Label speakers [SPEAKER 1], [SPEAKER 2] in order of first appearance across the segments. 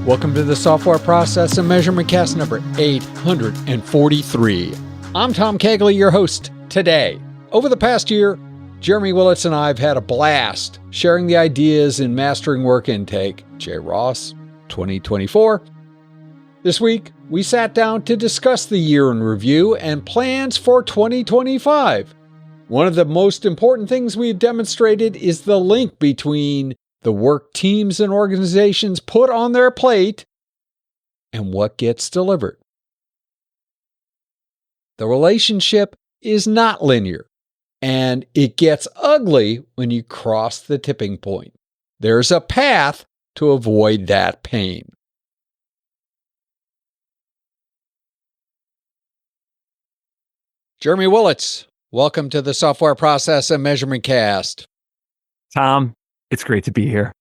[SPEAKER 1] Welcome to the Software Process and Measurement Cast number 843. I'm Tom Cagley, your host today. Over the past year, Jeremy Willets and I have had a blast sharing the ideas in Mastering Work Intake, JRoss 2024. This week, we sat down to discuss the year in review and plans for 2025. One of the most important things we've demonstrated is the link between the work teams and organizations put on their plate and what gets delivered. The relationship is not linear, and it gets ugly when you cross the tipping point. There's a path to avoid that pain. Jeremy Willets, welcome to the Software Process and Measurement Cast.
[SPEAKER 2] Tom, it's great to be here.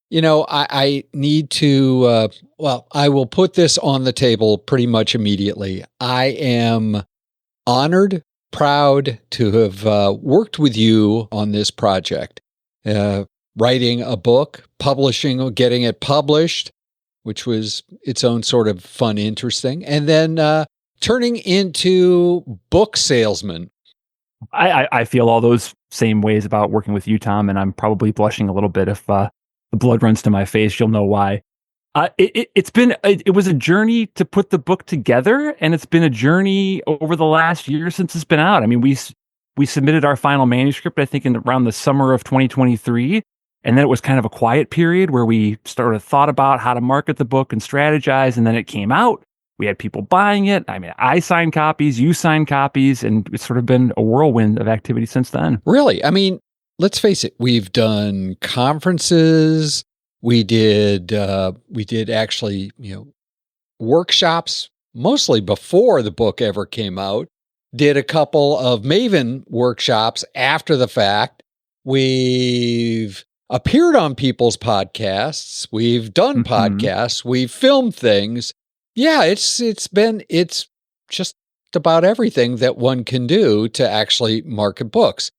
[SPEAKER 1] You know, I need to, I will put this on the table pretty much immediately. I am honored, proud to have worked with you on this project, writing a book, publishing, getting it published, which was its own sort of fun, interesting, and then turning into book salesman.
[SPEAKER 2] I feel all those same ways about working with you, Tom, and I'm probably blushing a little bit if the blood runs to my face. You'll know why. It was a journey to put the book together, and it's been a journey over the last year since it's been out. I mean, we submitted our final manuscript, I think, around the summer of 2023, and then it was kind of a quiet period where we started thought about how to market the book and strategize, and then it came out. We had people buying it. I mean, I signed copies, you signed copies, and it's sort of been a whirlwind of activity since then.
[SPEAKER 1] Really? I mean, let's face it, we've done conferences. We did actually, workshops, mostly before the book ever came out. Did a couple of Maven workshops after the fact. We've appeared on people's podcasts. We've done podcasts. We've filmed things. Yeah, it's just about everything that one can do to actually market books.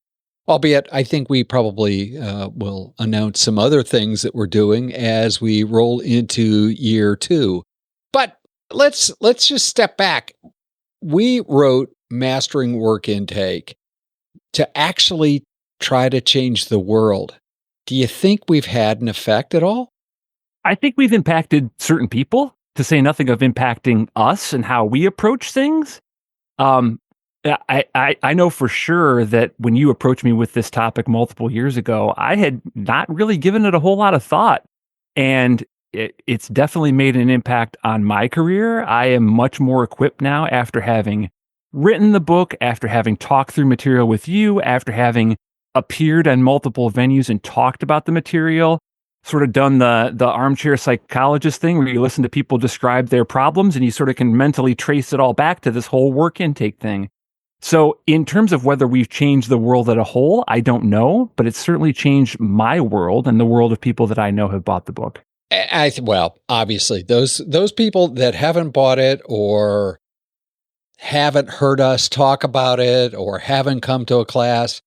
[SPEAKER 1] Albeit, I think we probably will announce some other things that we're doing as we roll into year 2. But let's just step back. We wrote Mastering Work Intake to actually try to change the world. Do you think we've had an effect at all?
[SPEAKER 2] I think we've impacted certain people, to say nothing of impacting us and how we approach things. I know for sure that when you approached me with this topic multiple years ago, I had not really given it a whole lot of thought. And it's definitely made an impact on my career. I am much more equipped now after having written the book, after having talked through material with you, after having appeared on multiple venues and talked about the material. Sort of done the armchair psychologist thing where you listen to people describe their problems and you sort of can mentally trace it all back to this whole work intake thing. So in terms of whether we've changed the world as a whole, I don't know, but it's certainly changed my world and the world of people that I know have bought the book.
[SPEAKER 1] Well, obviously, those people that haven't bought it or haven't heard us talk about it or haven't come to a class,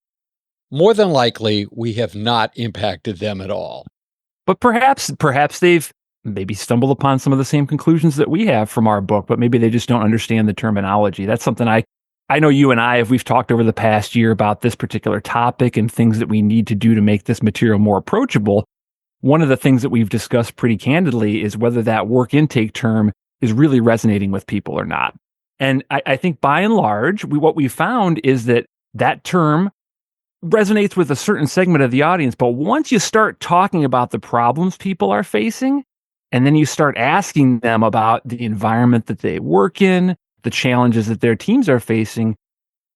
[SPEAKER 1] more than likely, we have not impacted them at all.
[SPEAKER 2] But perhaps they've maybe stumbled upon some of the same conclusions that we have from our book, but maybe they just don't understand the terminology. That's something I know you and I, we've talked over the past year about this particular topic and things that we need to do to make this material more approachable. One of the things that we've discussed pretty candidly is whether that work intake term is really resonating with people or not. And I think by and large, what we found is that term resonates with a certain segment of the audience. But once you start talking about the problems people are facing, and then you start asking them about the environment that they work in, the challenges that their teams are facing,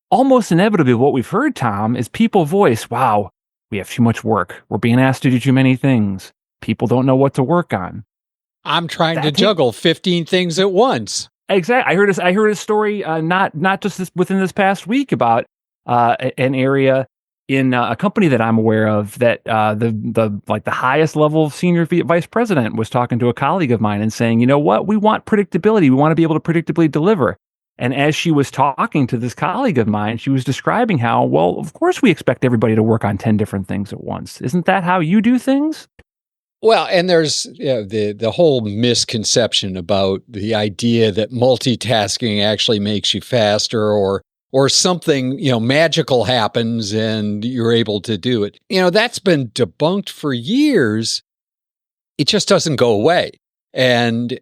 [SPEAKER 2] almost inevitably what we've heard, Tom, is people voice, wow, we have too much work. We're being asked to do too many things. People don't know what to work on.
[SPEAKER 1] I'm trying to juggle 15 things at once.
[SPEAKER 2] Exactly. I heard a story, not just within this past week about an area in a company that I'm aware of that the highest level of senior vice president was talking to a colleague of mine and saying, you know what, we want predictability. We want to be able to predictably deliver. And as she was talking to this colleague of mine, she was describing how, well, of course we expect everybody to work on 10 different things at once. Isn't that how you do things?
[SPEAKER 1] Well, and there's the whole misconception about the idea that multitasking actually makes you faster, or something, magical happens and you're able to do it. That's been debunked for years. It just doesn't go away. And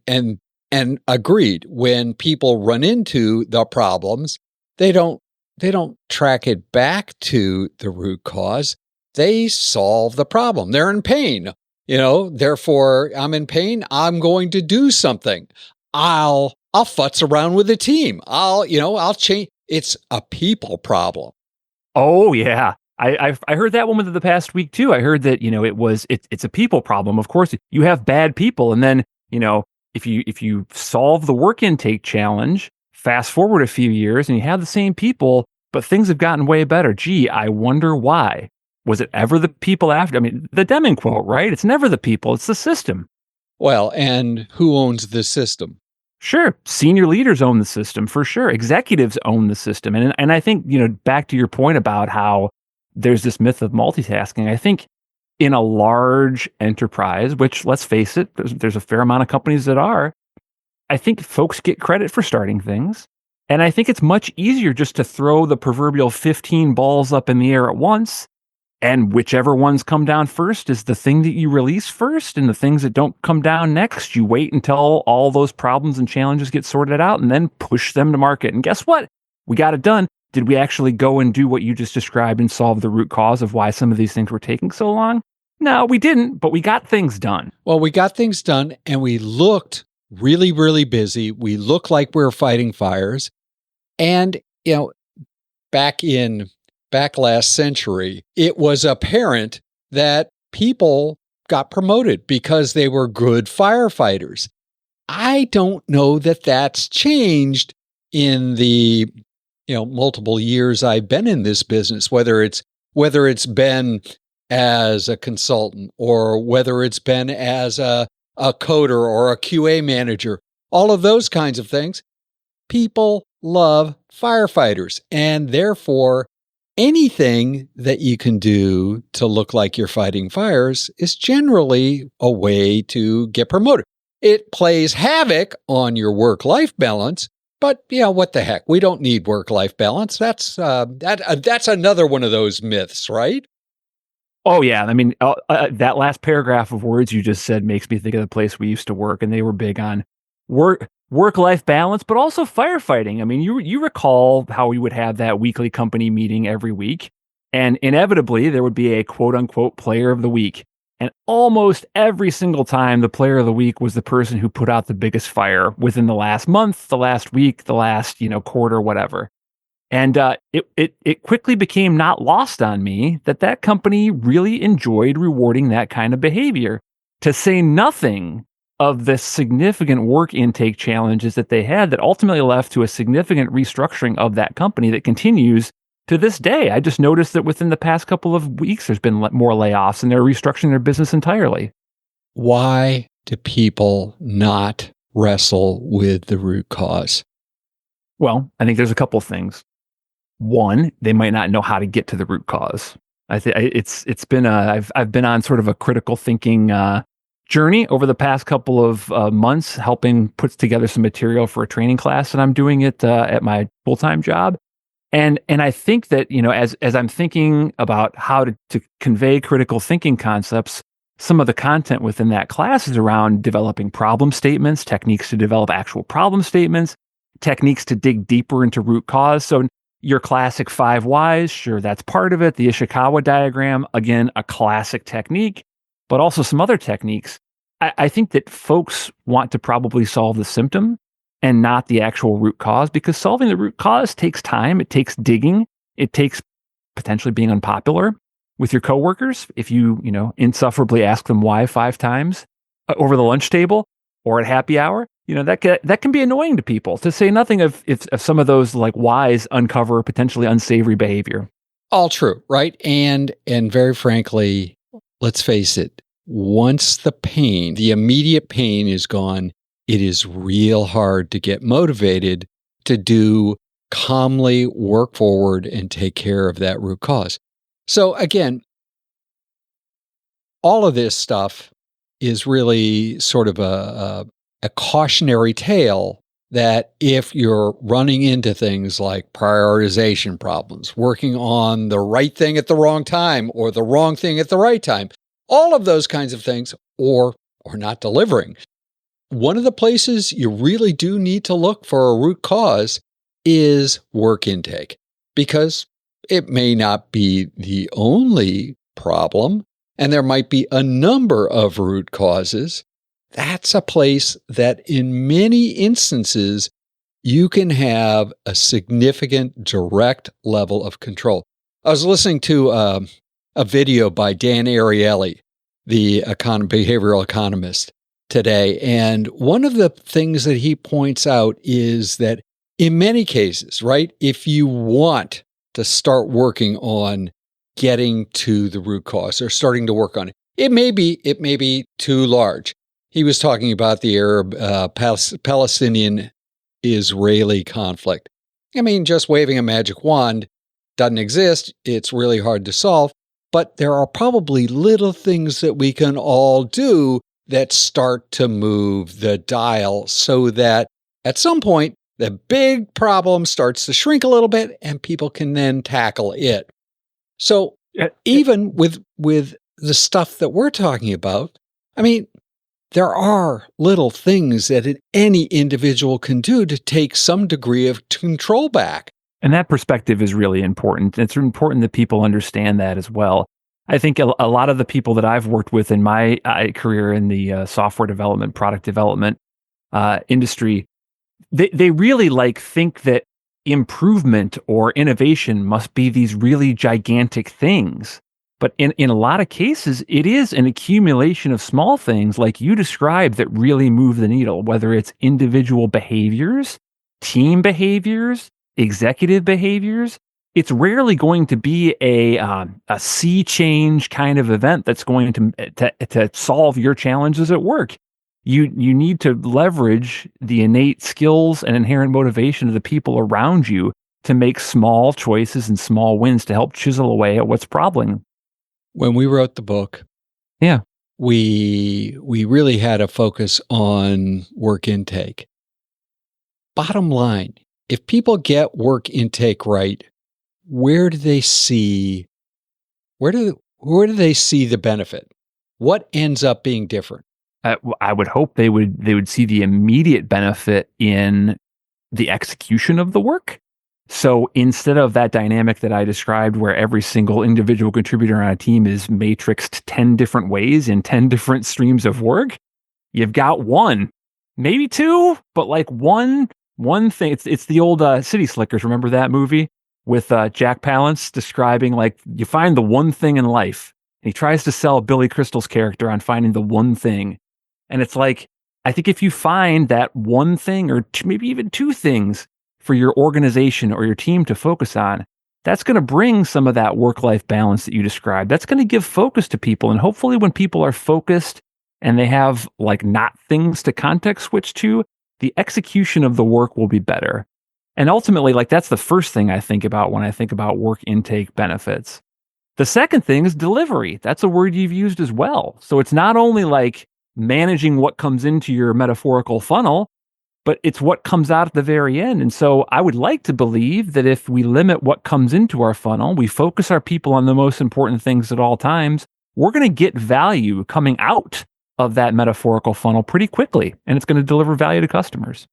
[SPEAKER 1] agreed, when people run into the problems, they don't track it back to the root cause. They solve the problem. They're in pain. Therefore I'm in pain. I'm going to do something. I'll futz around with the team. I'll change. It's a people problem.
[SPEAKER 2] Oh yeah. I heard that one within the past week too. I heard that, it's a people problem. Of course, you have bad people. And then, if you solve the work intake challenge, fast forward a few years and you have the same people, but things have gotten way better. Gee, I wonder why. Was it ever the people after? I mean, the Deming quote, right? It's never the people, it's the system.
[SPEAKER 1] Well, and who owns the system?
[SPEAKER 2] Sure. Senior leaders own the system for sure. Executives own the system. And I think, back to your point about how there's this myth of multitasking, I think in a large enterprise, which let's face it, there's a fair amount of companies that are, I think folks get credit for starting things. And I think it's much easier just to throw the proverbial 15 balls up in the air at once. And whichever ones come down first is the thing that you release first, and the things that don't come down next, you wait until all those problems and challenges get sorted out and then push them to market. And guess what? We got it done. Did we actually go and do what you just described and solve the root cause of why some of these things were taking so long? No, we didn't, but we got things done.
[SPEAKER 1] Well, we got things done and we looked really, really busy. We looked like we were fighting fires. And, back last century, it was apparent that people got promoted because they were good firefighters. I don't know that that's changed in the multiple years I've been in this business, whether it's been as a consultant or whether it's been as a coder or a QA manager, all of those kinds of things. People love firefighters, and therefore anything that you can do to look like you're fighting fires is generally a way to get promoted. It plays havoc on your work-life balance, but what the heck? We don't need work-life balance. That's another one of those myths, right?
[SPEAKER 2] Oh yeah, I mean that last paragraph of words you just said makes me think of the place we used to work, and they were big on work-life balance, but also firefighting. I mean, you recall how we would have that weekly company meeting every week, and inevitably there would be a quote-unquote player of the week. And almost every single time, the player of the week was the person who put out the biggest fire within the last month, the last week, the last quarter, whatever. And it quickly became not lost on me that company really enjoyed rewarding that kind of behavior, to say nothing of the significant work intake challenges that they had that ultimately left to a significant restructuring of that company that continues to this day. I just noticed that within the past couple of weeks, there's been more layoffs and they're restructuring their business entirely.
[SPEAKER 1] Why do people not wrestle with the root cause?
[SPEAKER 2] Well, I think there's a couple things. One, they might not know how to get to the root cause. I think it's been I've been on sort of a critical thinking journey over the past couple of months, helping put together some material for a training class, and I'm doing it at my full-time job. And I think that as I'm thinking about how to convey critical thinking concepts, some of the content within that class is around developing problem statements, techniques to develop actual problem statements, techniques to dig deeper into root cause. So your classic 5 whys, sure, that's part of it. The Ishikawa diagram, again, a classic technique, but also some other techniques. I think that folks want to probably solve the symptom and not the actual root cause, because solving the root cause takes time. It takes digging. It takes potentially being unpopular with your coworkers. If you insufferably ask them why 5 times over the lunch table or at happy hour, that can be annoying to people, to say nothing of if some of those like whys uncover potentially unsavory behavior.
[SPEAKER 1] All true, right? And very frankly, let's face it, once the immediate pain is gone, it is real hard to get motivated to calmly work forward and take care of that root cause. So again, all of this stuff is really sort of a cautionary tale that if you're running into things like prioritization problems, working on the right thing at the wrong time or the wrong thing at the right time, all of those kinds of things, or not delivering, one of the places you really do need to look for a root cause is work intake, because it may not be the only problem, and there might be a number of root causes. That's a place that in many instances, you can have a significant direct level of control. I was listening to a video by Dan Ariely, the behavioral economist, today. And one of the things that he points out is that in many cases, right, if you want to start working on getting to the root cause or starting to work on it, it may be too large. He was talking about the Arab Palestinian-Israeli conflict. I mean, just waving a magic wand doesn't exist. It's really hard to solve. But there are probably little things that we can all do that start to move the dial so that at some point, the big problem starts to shrink a little bit and people can then tackle it. So even with the stuff that we're talking about, I mean, there are little things that any individual can do to take some degree of control back.
[SPEAKER 2] And that perspective is really important. It's important that people understand that as well. I think a lot of the people that I've worked with in my career in the software development, product development industry, they really think that improvement or innovation must be these really gigantic things. But in a lot of cases, it is an accumulation of small things like you described that really move the needle, whether it's individual behaviors, team behaviors, executive behaviors. It's rarely going to be a sea change kind of event that's going to solve your challenges at work. You need to leverage the innate skills and inherent motivation of the people around you to make small choices and small wins to help chisel away at what's problem.
[SPEAKER 1] When we wrote the book, we really had a focus on work intake. Bottom line, if people get work intake right, where do they see the benefit? What ends up being different?
[SPEAKER 2] I would hope they would see the immediate benefit in the execution of the work. So instead of that dynamic that I described where every single individual contributor on a team is matrixed 10 different ways in 10 different streams of work, you've got one, maybe two, but one thing. It's the old City Slickers. Remember that movie with Jack Palance describing you find the one thing in life. And he tries to sell Billy Crystal's character on finding the one thing. And it's I think if you find that one thing or maybe even two things for your organization or your team to focus on, that's going to bring some of that work-life balance that you described. That's going to give focus to people. And hopefully when people are focused and they have not things to context switch to, the execution of the work will be better. And ultimately, that's the first thing I think about when I think about work intake benefits. The second thing is delivery. That's a word you've used as well. So it's not only managing what comes into your metaphorical funnel, but it's what comes out at the very end. And so I would like to believe that if we limit what comes into our funnel, we focus our people on the most important things at all times, we're going to get value coming out of that metaphorical funnel pretty quickly, and it's going to deliver value to customers.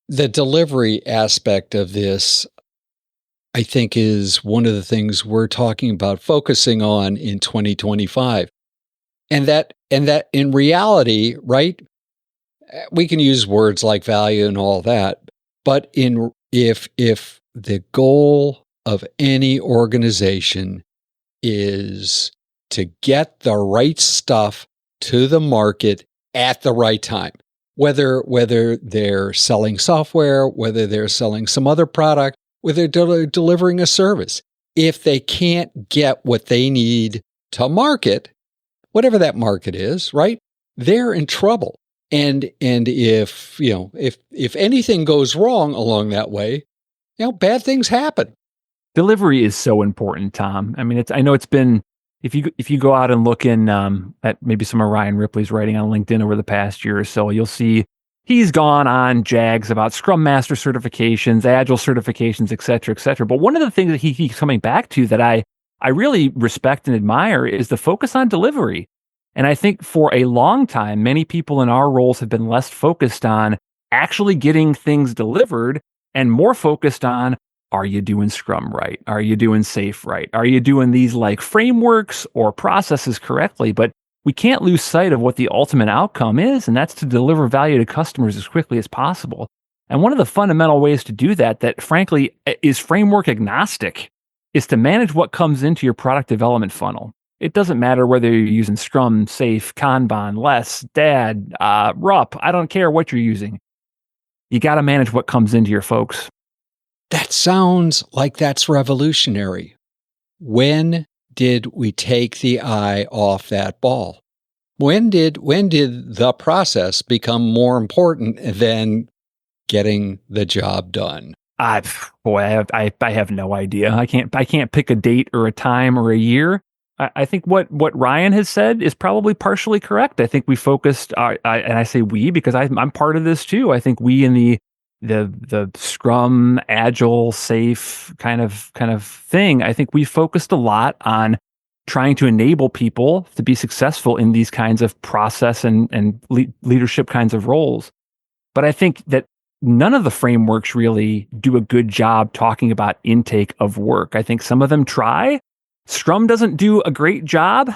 [SPEAKER 1] The delivery aspect of this, I think, is one of the things we're talking about focusing on in 2025. And that in reality, right, we can use words like value and all that, but if the goal of any organization is to get the right stuff to the market at the right time, whether they're selling software, whether they're selling some other product, whether they're delivering a service, if they can't get what they need to market, whatever that market is, right, they're in trouble. And if anything goes wrong along that way, bad things happen.
[SPEAKER 2] Delivery is so important, Tom. I mean, I know it's been, if you go out and look in at maybe some of Ryan Ripley's writing on LinkedIn over the past year or so, you'll see he's gone on jags about Scrum Master certifications, Agile certifications, et cetera, et cetera. But one of the things that he keeps coming back to that I really respect and admire is the focus on delivery. And I think for a long time, many people in our roles have been less focused on actually getting things delivered and more focused on, are you doing Scrum right? Are you doing Safe right? Are you doing these like frameworks or processes correctly? But we can't lose sight of what the ultimate outcome is, and that's to deliver value to customers as quickly as possible. And one of the fundamental ways to do that frankly is framework agnostic, is to manage what comes into your product development funnel. It doesn't matter whether you're using Scrum, Safe, Kanban, Less, DAD, RUP. I don't care what you're using. You got to manage what comes into your folks.
[SPEAKER 1] That sounds like that's revolutionary. When did we take the eye off that ball? When did the process become more important than getting the job done?
[SPEAKER 2] I have no idea. I can't pick a date or a time or a year. I think what Ryan has said is probably partially correct. I think we focused, and I say we because I'm part of this too. I think we in the Scrum, Agile, Safe kind of thing, I think we focused a lot on trying to enable people to be successful in these kinds of process and leadership kinds of roles. But I think that none of the frameworks really do a good job talking about intake of work. I think some of them try. Scrum doesn't do a great job.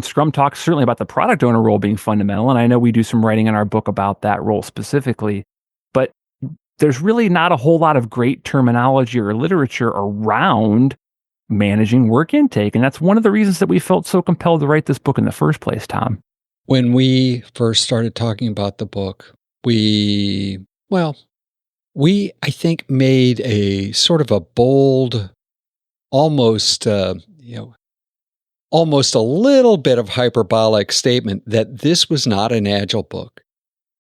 [SPEAKER 2] Scrum talks certainly about the product owner role being fundamental, and I know we do some writing in our book about that role specifically. But there's really not a whole lot of great terminology or literature around managing work intake, and that's one of the reasons that we felt so compelled to write this book in the first place, Tom.
[SPEAKER 1] When we first started talking about the book, we I think made a sort of a bold, almost a little bit of hyperbolic statement that this was not an Agile book.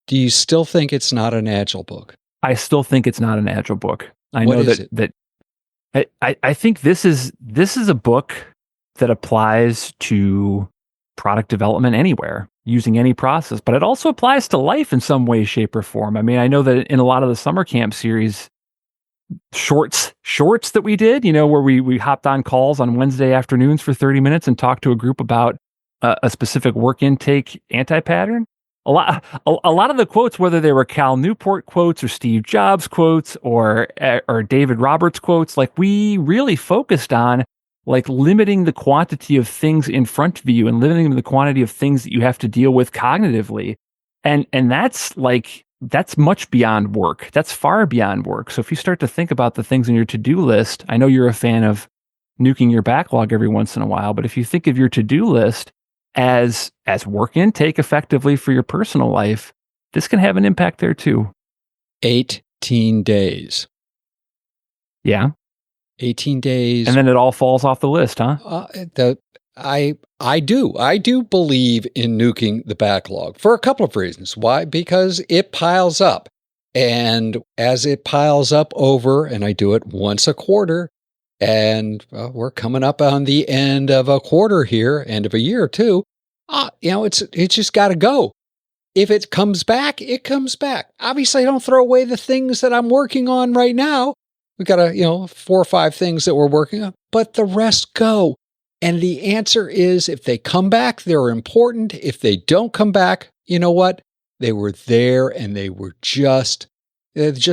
[SPEAKER 1] Do you still think it's not an Agile book?
[SPEAKER 2] I still think it's not an Agile book. I
[SPEAKER 1] What
[SPEAKER 2] know
[SPEAKER 1] is
[SPEAKER 2] that I think this is a book that applies to product development anywhere, using any process, but it also applies to life in some way, shape, or form. I mean, I know that in a lot of the summer camp series, shorts that we did, where we hopped on calls on Wednesday afternoons for 30 minutes and talked to a group about a specific work intake anti-pattern. A lot of the quotes, whether they were Cal Newport quotes or Steve Jobs quotes or David Roberts quotes, like we really focused on like limiting the quantity of things in front of you and limiting the quantity of things that you have to deal with cognitively. And that's much beyond work. That's far beyond work. So if you start to think about the things on your to-do list, I know you're a fan of nuking your backlog every once in a while, but if you think of your to-do list as work intake effectively for your personal life, this can have an impact there too.
[SPEAKER 1] 18 days.
[SPEAKER 2] Yeah.
[SPEAKER 1] 18 days.
[SPEAKER 2] And then it all falls off the list, huh?
[SPEAKER 1] I do believe in nuking the backlog for a couple of reasons. Why? Because it piles up. And as it piles up and I do it once a quarter, and we're coming up on the end of a quarter here, end of a year too. It's just got to go. If it comes back, it comes back. Obviously, I don't throw away the things that I'm working on right now. We got 4 or 5 things that we're working on, but the rest go. And the answer is, if they come back, they're important. If they don't come back, you know what? They were there and they were just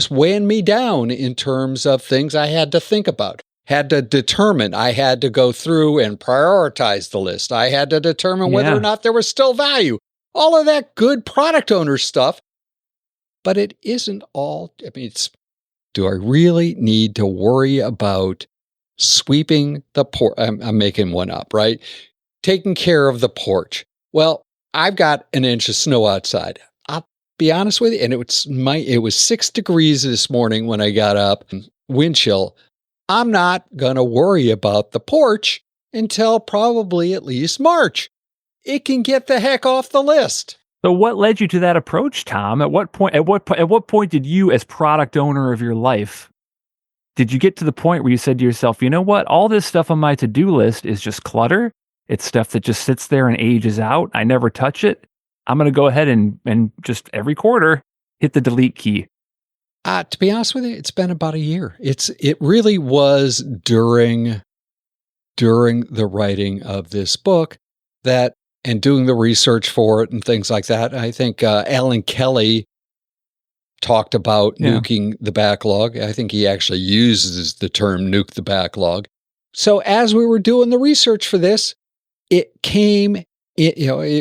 [SPEAKER 1] weighing me down in terms of things I had to think about. Had to determine. I had to go through and prioritize the list. I had to determine whether or not there was still value. All of that good product owner stuff. But it isn't all. I mean, do I really need to worry about sweeping the porch? I'm making one up, right? Taking care of the porch. Well, I've got an inch of snow outside. I'll be honest with you, and it was 6 degrees this morning when I got up, wind chill. I'm not going to worry about the porch until probably at least March. It can get the heck off the list.
[SPEAKER 2] So what led you to that approach, Tom? At what point did you, as product owner of your life, did you get to the point where you said to yourself, you know what, all this stuff on my to-do list is just clutter, It's stuff that just sits there and ages out. I never touch it. I'm going to go ahead and just every quarter hit the delete key.
[SPEAKER 1] To be honest with you, it's been about a year. It really was during the writing of this book and doing the research for it and things like that. I think Alan Kelly talked about nuking the backlog. I think he actually uses the term nuke the backlog. So as we were doing the research for this, it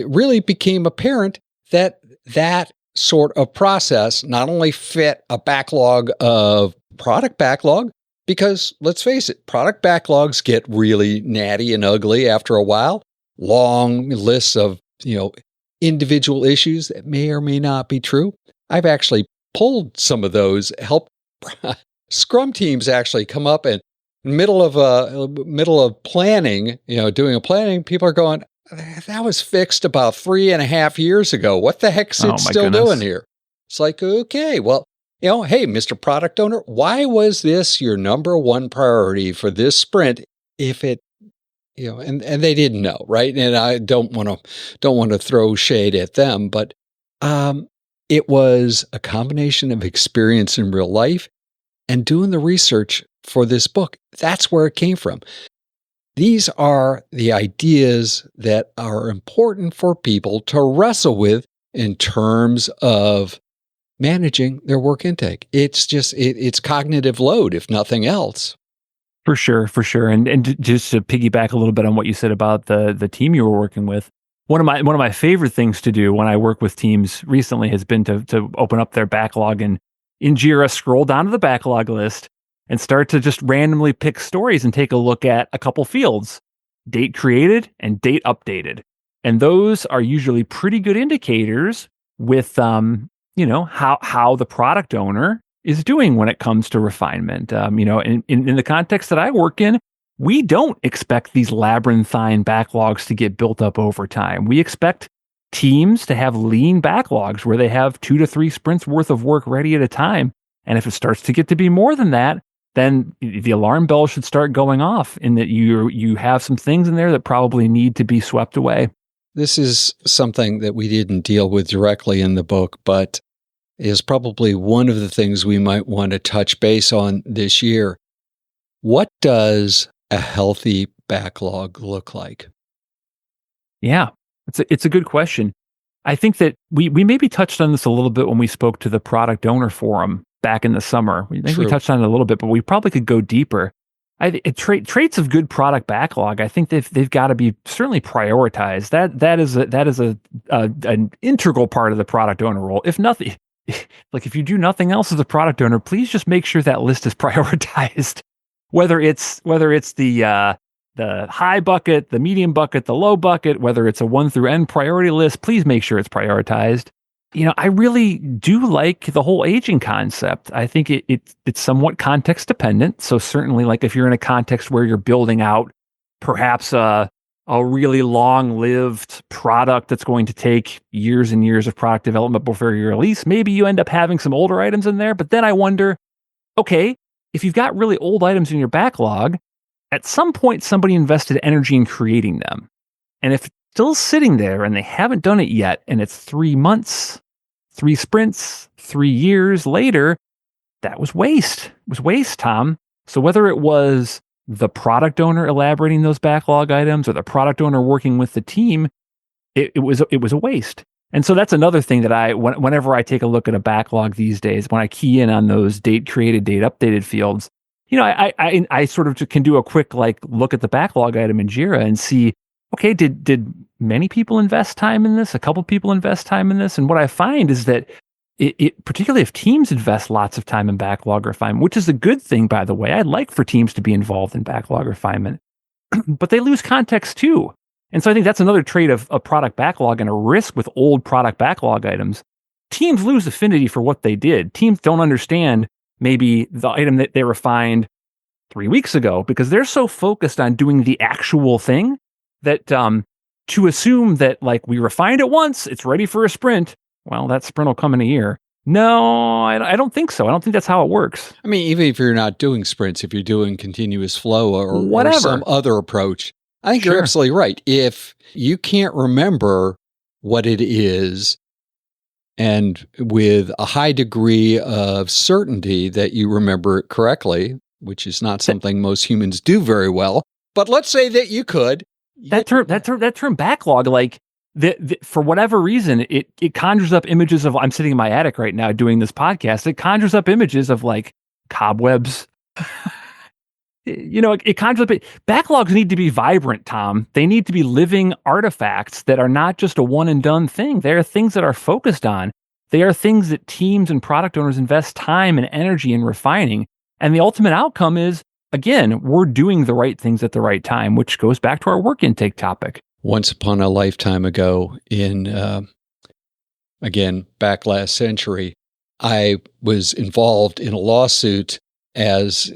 [SPEAKER 1] really became apparent that sort of process not only fit a backlog of product backlog, because let's face it, product backlogs get really natty and ugly after a while. Long lists of, individual issues that may or may not be true. I've actually pulled some of those, help Scrum teams actually come up and middle of planning, doing a planning, people are going, that was fixed about 3.5 years ago. What the heck's it still doing here? It's like, okay, well, hey, Mr. Product Owner, why was this your number one priority for this sprint if it, and they didn't know, right? And I don't want to throw shade at them, but it was a combination of experience in real life and doing the research for this book. That's where it came from. These are the ideas that are important for people to wrestle with in terms of managing their work intake. It's just, it's cognitive load, if nothing else.
[SPEAKER 2] For sure. And just to piggyback a little bit on what you said about the team you were working with, one of my favorite things to do when I work with teams recently has been to open up their backlog and in JIRA scroll down to the backlog list and start to just randomly pick stories and take a look at a couple fields, date created and date updated. And those are usually pretty good indicators with, how the product owner is doing when it comes to refinement. In the context that I work in, we don't expect these labyrinthine backlogs to get built up over time. We expect teams to have lean backlogs where they have 2 to 3 sprints worth of work ready at a time. And if it starts to get to be more than that, then the alarm bell should start going off in that you have some things in there that probably need to be swept away.
[SPEAKER 1] This is something that we didn't deal with directly in the book, but is probably one of the things we might want to touch base on this year. What does a healthy backlog look like?
[SPEAKER 2] Yeah, it's a good question. I think that we maybe touched on this a little bit when we spoke to the product owner forum back in the summer. I think we touched on it a little bit, but we probably could go deeper. Traits of good product backlog, I think they've got to be certainly prioritized. That is an integral part of the product owner role. If nothing, like if you do nothing else as a product owner, please just make sure that list is prioritized. Whether it's the high bucket, the medium bucket, the low bucket, whether it's a 1 through N priority list, please make sure it's prioritized. I really do like the whole aging concept. I think it's somewhat context dependent. So certainly, like if you're in a context where you're building out perhaps a really long-lived product that's going to take years and years of product development before you release, maybe you end up having some older items in there. But then I wonder, okay, if you've got really old items in your backlog, at some point somebody invested energy in creating them. And if it's still sitting there and they haven't done it yet, and it's 3 months, 3 sprints, 3 years later, that was waste. It was waste, Tom. So whether it was the product owner elaborating those backlog items or the product owner working with the team, it was a waste. And so that's another thing that whenever I take a look at a backlog these days, when I key in on those date created, date updated fields, I sort of can do a quick look at the backlog item in JIRA and see, okay, did many people invest time in this? A couple people invest time in this? And what I find is that it particularly if teams invest lots of time in backlog refinement, which is a good thing, by the way. I'd like for teams to be involved in backlog refinement, but they lose context too. And so I think that's another trait of a product backlog and a risk with old product backlog items. Teams lose affinity for what they did. Teams don't understand maybe the item that they refined 3 weeks ago because they're so focused on doing the actual thing that to assume that we refined it once, it's ready for a sprint. Well, that sprint will come in a year. No, I don't think so. I don't think that's how it works.
[SPEAKER 1] I mean, even if you're not doing sprints, if you're doing continuous flow or some other approach, I think you're absolutely right. If you can't remember what it is, and with a high degree of certainty that you remember it correctly, which is not something most humans do very well, but let's say that you could.
[SPEAKER 2] That term backlog, like for whatever reason, it conjures up images of, I'm sitting in my attic right now doing this podcast. It conjures up images of like cobwebs. It conjures up. Backlogs need to be vibrant, Tom. They need to be living artifacts that are not just a one and done thing. They are things that are focused on. They are things that teams and product owners invest time and energy in refining. And the ultimate outcome is, again, we're doing the right things at the right time, which goes back to our work intake topic.
[SPEAKER 1] Once upon a lifetime ago in, again, back last century, I was involved in a lawsuit as,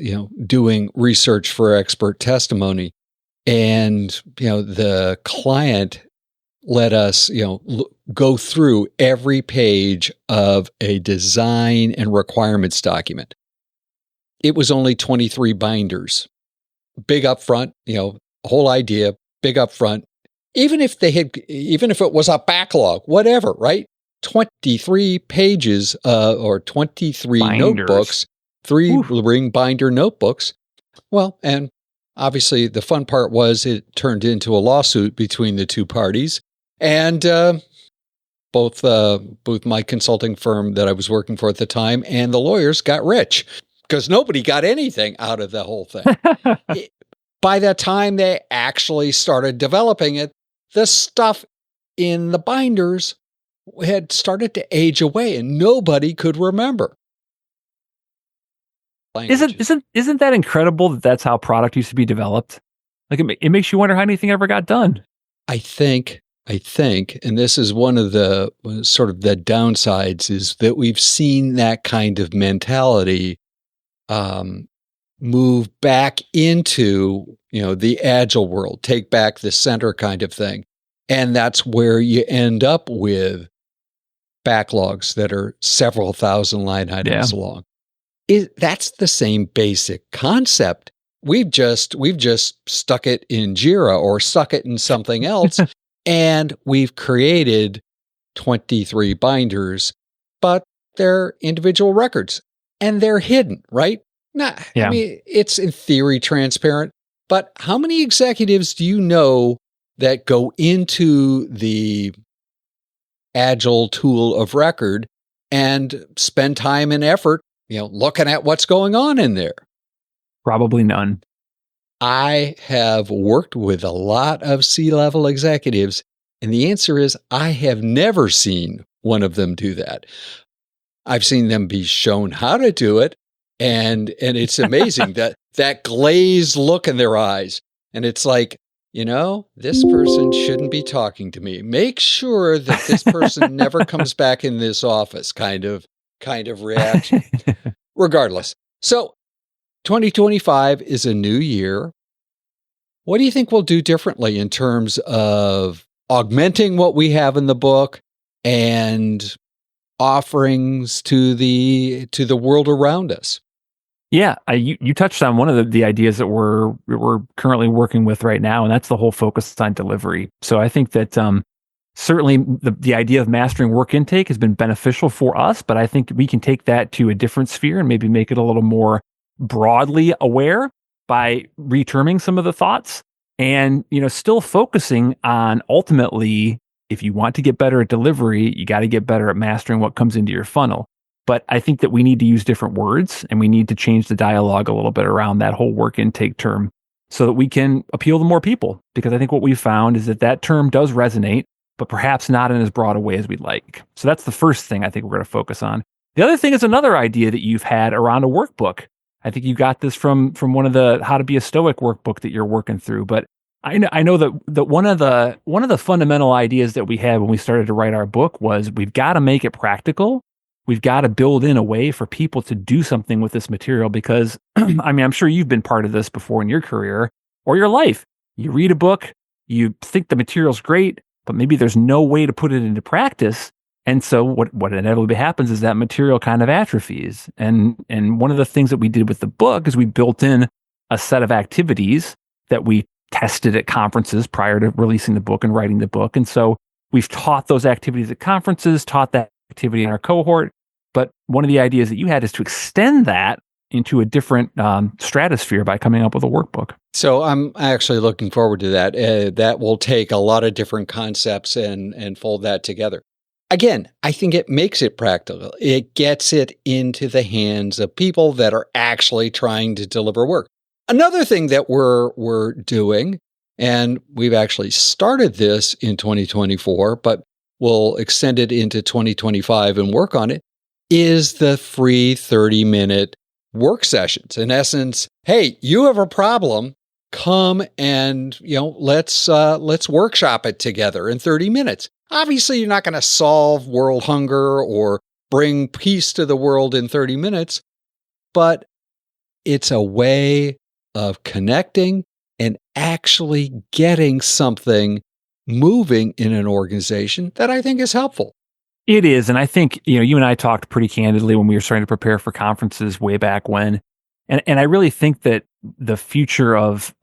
[SPEAKER 1] doing research for expert testimony. And, the client let us, go through every page of a design and requirements document. It was only 23 binders. Big upfront, whole idea, big upfront. Even if it was a backlog, whatever, right? 23 pages or 23 binders. Notebooks, 3-ring binder notebooks. Well, and obviously the fun part was it turned into a lawsuit between the two parties. And both my consulting firm that I was working for at the time and the lawyers got rich because nobody got anything out of the whole thing. By the time they actually started developing it, the stuff in the binders had started to age away and nobody could remember.
[SPEAKER 2] Isn't that incredible that that's how product used to be developed? Like it makes you wonder how anything ever got done.
[SPEAKER 1] I think, and this is one of the sort of the downsides, is that we've seen that kind of mentality move back into, the agile world, take back the center kind of thing. And that's where you end up with backlogs that are several thousand line items long. That's the same basic concept. We've just stuck it in Jira or stuck it in something else, and we've created 23 binders, but they're individual records and they're hidden, right? I mean, it's in theory transparent, but how many executives do you know that go into the agile tool of record and spend time and effort looking at what's going on in there?
[SPEAKER 2] Probably none.
[SPEAKER 1] I have worked with a lot of C-level executives, and the answer is I have never seen one of them do that. I've seen them be shown how to do it, and it's amazing that glazed look in their eyes. And it's like, this person shouldn't be talking to me. Make sure that this person never comes back in this office kind of reaction. Regardless. So 2025 is a new year. What do you think we'll do differently in terms of augmenting what we have in the book and offerings to the world around us?
[SPEAKER 2] Yeah, you touched on one of the ideas that we're currently working with right now, and that's the whole focus on delivery. So I think that certainly the idea of mastering work intake has been beneficial for us, but I think we can take that to a different sphere and maybe make it a little more broadly aware by reterming some of the thoughts and, still focusing on ultimately, if you want to get better at delivery, you got to get better at mastering what comes into your funnel. But I think that we need to use different words and we need to change the dialogue a little bit around that whole work intake term so that we can appeal to more people. Because I think what we've found is that term does resonate, but perhaps not in as broad a way as we'd like. So that's the first thing I think we're going to focus on. The other thing is another idea that you've had around a workbook. I think you got this from one of the How to Be a Stoic workbook that you're working through. But I know that one of the fundamental ideas that we had when we started to write our book was we've got to make it practical. We've got to build in a way for people to do something with this material because, I'm sure you've been part of this before in your career or your life. You read a book, you think the material's great, but maybe there's no way to put it into practice. And so what inevitably happens is that material kind of atrophies. And one of the things that we did with the book is we built in a set of activities that we tested at conferences prior to releasing the book and writing the book. And so we've taught those activities at conferences, taught that activity in our cohort. But one of the ideas that you had is to extend that into a different stratosphere by coming up with a workbook.
[SPEAKER 1] So I'm actually looking forward to that. That will take a lot of different concepts and fold that together. Again, I think it makes it practical. It gets it into the hands of people that are actually trying to deliver work. Another thing that we're doing, and we've actually started this in 2024, but we'll extend it into 2025 and work on it, is the free 30-minute work sessions. In essence, hey, you have a problem, come and, let's workshop it together in 30 minutes. Obviously, you're not going to solve world hunger or bring peace to the world in 30 minutes, but it's a way of connecting and actually getting something moving in an organization that I think is helpful.
[SPEAKER 2] It is. And I think, you and I talked pretty candidly when we were starting to prepare for conferences way back when. And I really think that the future of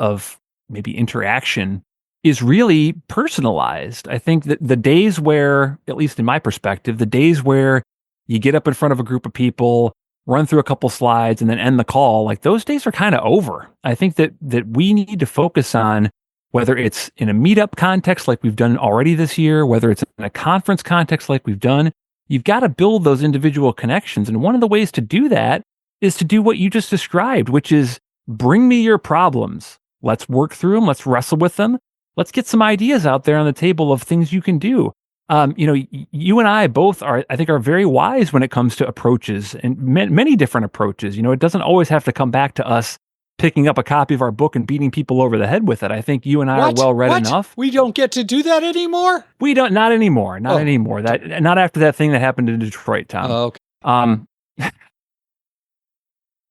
[SPEAKER 2] maybe interaction is really personalized. I think that the days where, at least in my perspective, the days where you get up in front of a group of people, run through a couple slides, and then end the call, like those days are kind of over. I think that we need to focus on whether it's in a meetup context like we've done already this year, whether it's in a conference context like we've done, you've got to build those individual connections. And one of the ways to do that is to do what you just described, which is bring me your problems. Let's work through them. Let's wrestle with them. Let's get some ideas out there on the table of things you can do. You and I both are very wise when it comes to approaches and many different approaches. It doesn't always have to come back to us picking up a copy of our book and beating people over the head with it. I think you and I are well-read enough.
[SPEAKER 1] We don't get to do that anymore?
[SPEAKER 2] We don't, not anymore. Not anymore. Not after that thing that happened in Detroit, Tom.
[SPEAKER 1] Okay.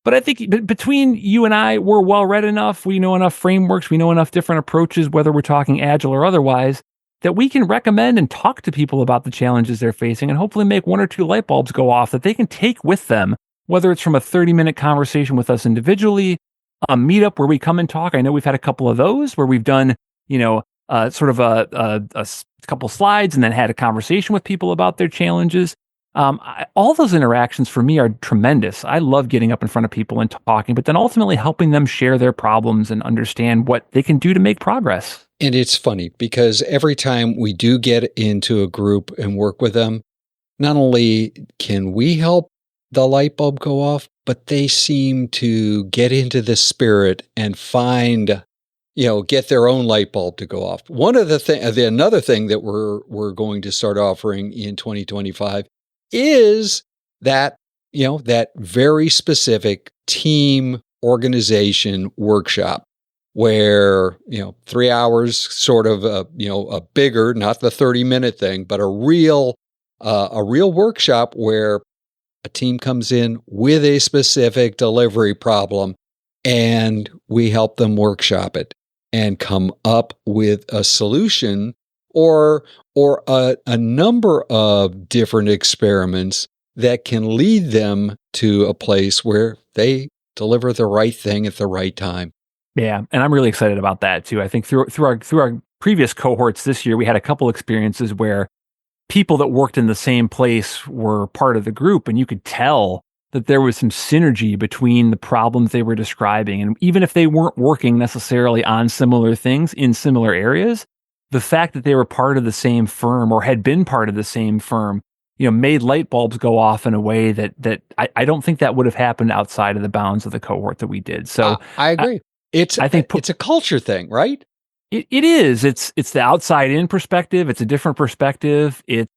[SPEAKER 2] But I think between you and I, we're well-read enough. We know enough frameworks. We know enough different approaches, whether we're talking agile or otherwise, that we can recommend and talk to people about the challenges they're facing and hopefully make one or two light bulbs go off that they can take with them, whether it's from a 30-minute conversation with us individually, a meetup where we come and talk. I know we've had a couple of those where we've done, sort of a couple slides and then had a conversation with people about their challenges. All those interactions for me are tremendous. I love getting up in front of people and talking, but then ultimately helping them share their problems and understand what they can do to make progress.
[SPEAKER 1] And it's funny because every time we do get into a group and work with them, not only can we help the light bulb go off, but they seem to get into the spirit and find, get their own light bulb to go off. Another thing that we're going to start offering in 2025 is that, that very specific team organization workshop where, 3 hours, sort of a bigger, not the 30-minute thing, but a real workshop where a team comes in with a specific delivery problem and we help them workshop it and come up with a solution or a number of different experiments that can lead them to a place where they deliver the right thing at the right time.
[SPEAKER 2] Yeah, and I'm really excited about that too. I think through our previous cohorts this year, we had a couple experiences where people that worked in the same place were part of the group, and you could tell that there was some synergy between the problems they were describing. And even if they weren't working necessarily on similar things in similar areas, the fact that they were part of the same firm or had been part of the same firm, made light bulbs go off in a way that I don't think that would have happened outside of the bounds of the cohort that we did. So
[SPEAKER 1] I agree. It's a culture thing, right?
[SPEAKER 2] It is. It's the outside in perspective. It's a different perspective. It's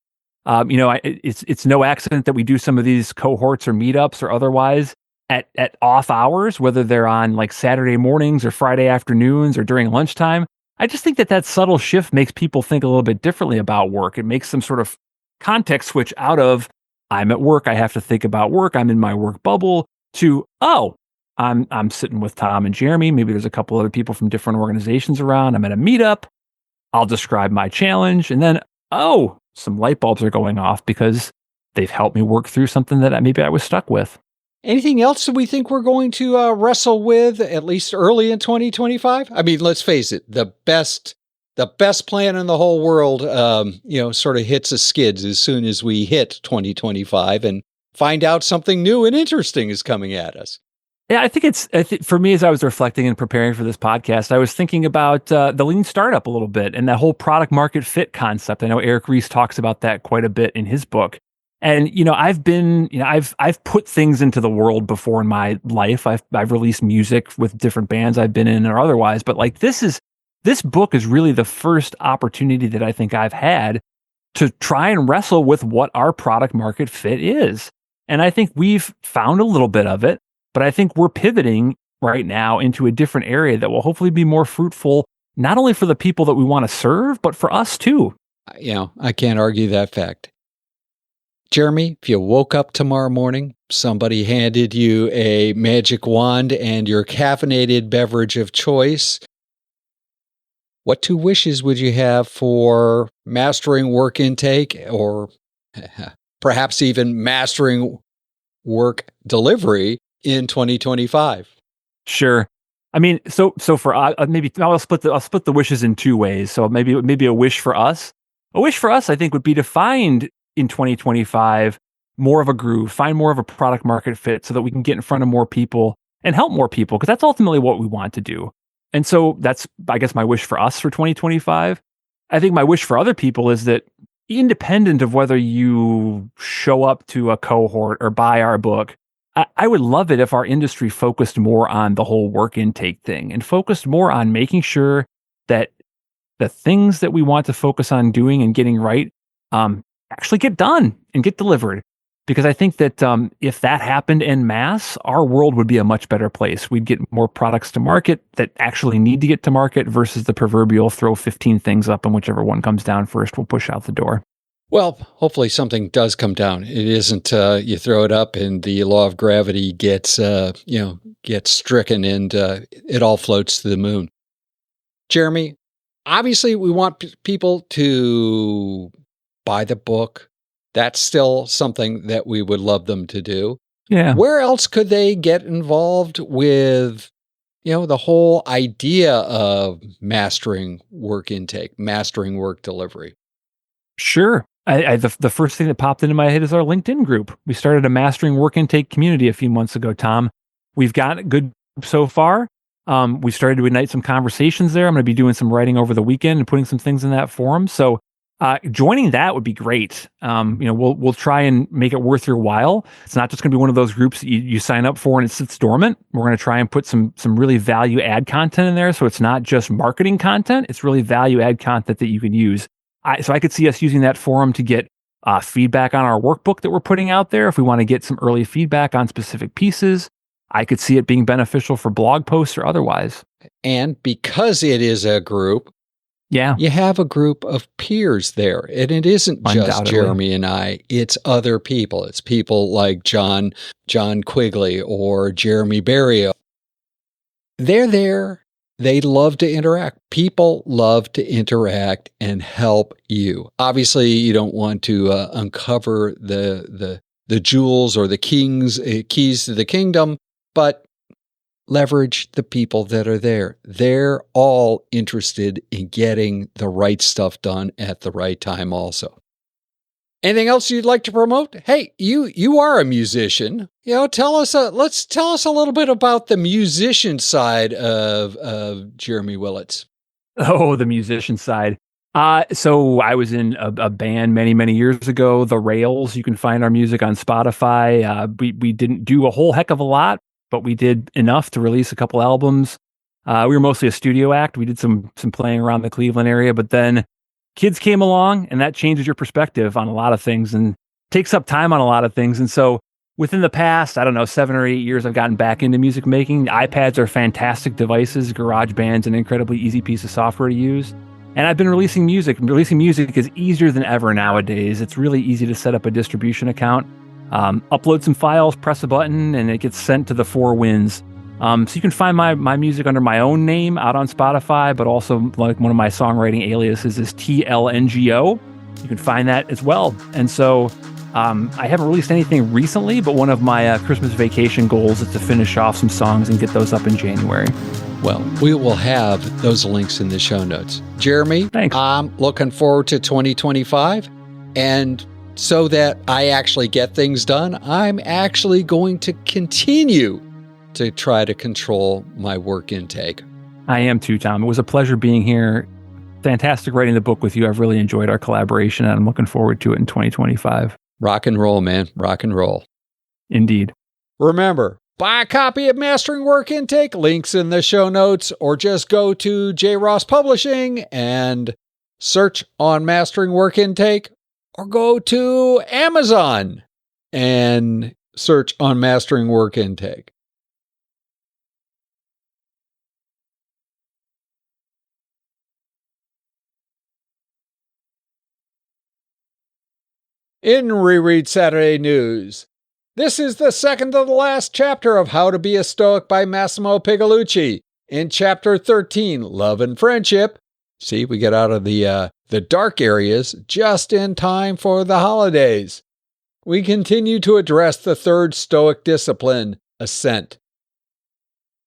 [SPEAKER 2] no accident that we do some of these cohorts or meetups or otherwise at off hours, whether they're on like Saturday mornings or Friday afternoons or during lunchtime. I just think that subtle shift makes people think a little bit differently about work. It makes them sort of context switch out of I'm at work, I have to think about work, I'm in my work bubble, to I'm sitting with Tom and Jeremy. Maybe there's a couple other people from different organizations around. I'm at a meetup. I'll describe my challenge. And then, some light bulbs are going off because they've helped me work through something that maybe I was stuck with.
[SPEAKER 1] Anything else that we think we're going to wrestle with, at least early in 2025? I mean, let's face it, the best plan in the whole world, sort of hits the skids as soon as we hit 2025 and find out something new and interesting is coming at us.
[SPEAKER 2] Yeah, I think for me, as I was reflecting and preparing for this podcast, I was thinking about the lean startup a little bit and that whole product market fit concept. I know Eric Ries talks about that quite a bit in his book. And, I've put things into the world before in my life. I've released music with different bands I've been in or otherwise, but like this book is really the first opportunity that I think I've had to try and wrestle with what our product market fit is. And I think we've found a little bit of it, but I think we're pivoting right now into a different area that will hopefully be more fruitful, not only for the people that we want to serve, but for us too.
[SPEAKER 1] I can't argue that fact. Jeremy, if you woke up tomorrow morning, somebody handed you a magic wand and your caffeinated beverage of choice, what 2 wishes would you have for mastering work intake or perhaps even mastering work delivery in 2025?
[SPEAKER 2] Sure. I mean, so for maybe I'll split the wishes in 2 ways. So maybe a wish for us. A wish for us, I think, would be to find in 2025 more of a groove, find more of a product market fit so that we can get in front of more people and help more people, because that's ultimately what we want to do. And so that's, I guess, my wish for us for 2025. I think my wish for other people is that, independent of whether you show up to a cohort or buy our book, I would love it if our industry focused more on the whole work intake thing and focused more on making sure that the things that we want to focus on doing and getting right actually get done and get delivered. Because I think that if that happened en masse, our world would be a much better place. We'd get more products to market that actually need to get to market versus the proverbial throw 15 things up and whichever one comes down first will push out the door.
[SPEAKER 1] Well, hopefully something does come down. It isn't you throw it up and the law of gravity gets stricken and it all floats to the moon. Jeremy, obviously we want people to buy the book. That's still something that we would love them to do.
[SPEAKER 2] Yeah.
[SPEAKER 1] Where else could they get involved with, the whole idea of mastering work intake, mastering work delivery?
[SPEAKER 2] Sure. The first thing that popped into my head is our LinkedIn group. We started a mastering work intake community a few months ago, Tom. We've got a good so far. We started to ignite some conversations there. I'm going to be doing some writing over the weekend and putting some things in that forum. So joining that would be great. We'll try and make it worth your while. It's not just going to be one of those groups that you sign up for and it sits dormant. We're going to try and put some really value add content in there. So it's not just marketing content. It's really value add content that you can use. So I could see us using that forum to get feedback on our workbook that we're putting out there. If we want to get some early feedback on specific pieces, I could see it being beneficial for blog posts or otherwise.
[SPEAKER 1] And because it is a group, you have a group of peers there. And it isn't just Jeremy and I, it's other people. It's people like John Quigley or Jeremy Barrio. They're there. They love to interact. People love to interact and help you. Obviously, you don't want to uncover the jewels or the keys to the kingdom, but leverage the people that are there. They're all interested in getting the right stuff done at the right time also. Anything else you'd like to promote? Hey, you are a musician. Tell us a little bit about the musician side of Jeremy Willets.
[SPEAKER 2] Oh, the musician side. So I was in a band many, many years ago, The Rails. You can find our music on Spotify. We didn't do a whole heck of a lot, but we did enough to release a couple albums. We were mostly a studio act. We did some playing around the Cleveland area, but then kids came along and that changes your perspective on a lot of things and takes up time on a lot of things. And so within the past, 7 or 8 years, I've gotten back into music making. iPads are fantastic devices. GarageBand's an incredibly easy piece of software to use. And I've been releasing music. Releasing music is easier than ever nowadays. It's really easy to set up a distribution account, upload some files, press a button, and it gets sent to the 4 winds. So you can find my music under my own name out on Spotify, but also like one of my songwriting aliases is TLNGO. You can find that as well. And so I haven't released anything recently, but one of my Christmas vacation goals is to finish off some songs and get those up in January.
[SPEAKER 1] Well, we will have those links in the show notes. Jeremy,
[SPEAKER 2] thanks.
[SPEAKER 1] I'm looking forward to 2025. And so that I actually get things done, I'm actually going to continue to try to control my work intake.
[SPEAKER 2] I am too, Tom. It was a pleasure being here. Fantastic writing the book with you. I've really enjoyed our collaboration, and I'm looking forward to it in 2025.
[SPEAKER 1] Rock and roll, man. Rock and roll.
[SPEAKER 2] Indeed.
[SPEAKER 1] Remember, buy a copy of Mastering Work Intake, links in the show notes, or just go to JRoss Publishing and search on Mastering Work Intake, or go to Amazon and search on Mastering Work Intake. In Reread Saturday News, this is the second to the last chapter of How to Be a Stoic by Massimo Pigalucci. In Chapter 13, Love and Friendship, see, we get out of the dark areas just in time for the holidays. We continue to address the third Stoic discipline, assent.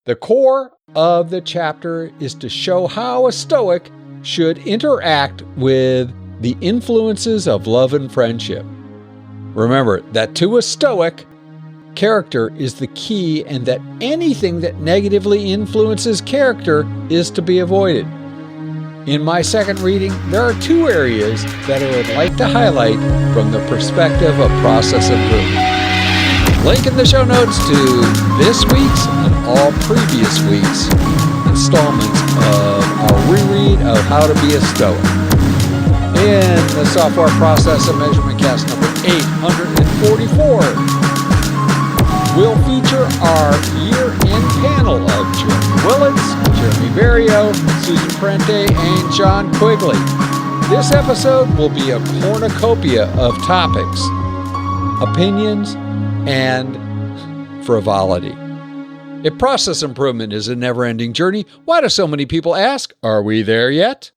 [SPEAKER 1] The core of the chapter is to show how a Stoic should interact with the influences of love and friendship. Remember that to a Stoic, character is the key, and that anything that negatively influences character is to be avoided. In my second reading, there are two areas that I would like to highlight from the perspective of process improvement. Link in the show notes to this week's and all previous weeks' installments of our reread of How to Be a Stoic. In the Software Process and Measurement Cast number 844, we'll feature our year-end panel of Jeremy Willets, Jeremy Berrio, Susan Prente, and John Quigley. This episode will be a cornucopia of topics, opinions, and frivolity. If process improvement is a never-ending journey, why do so many people ask, are we there yet?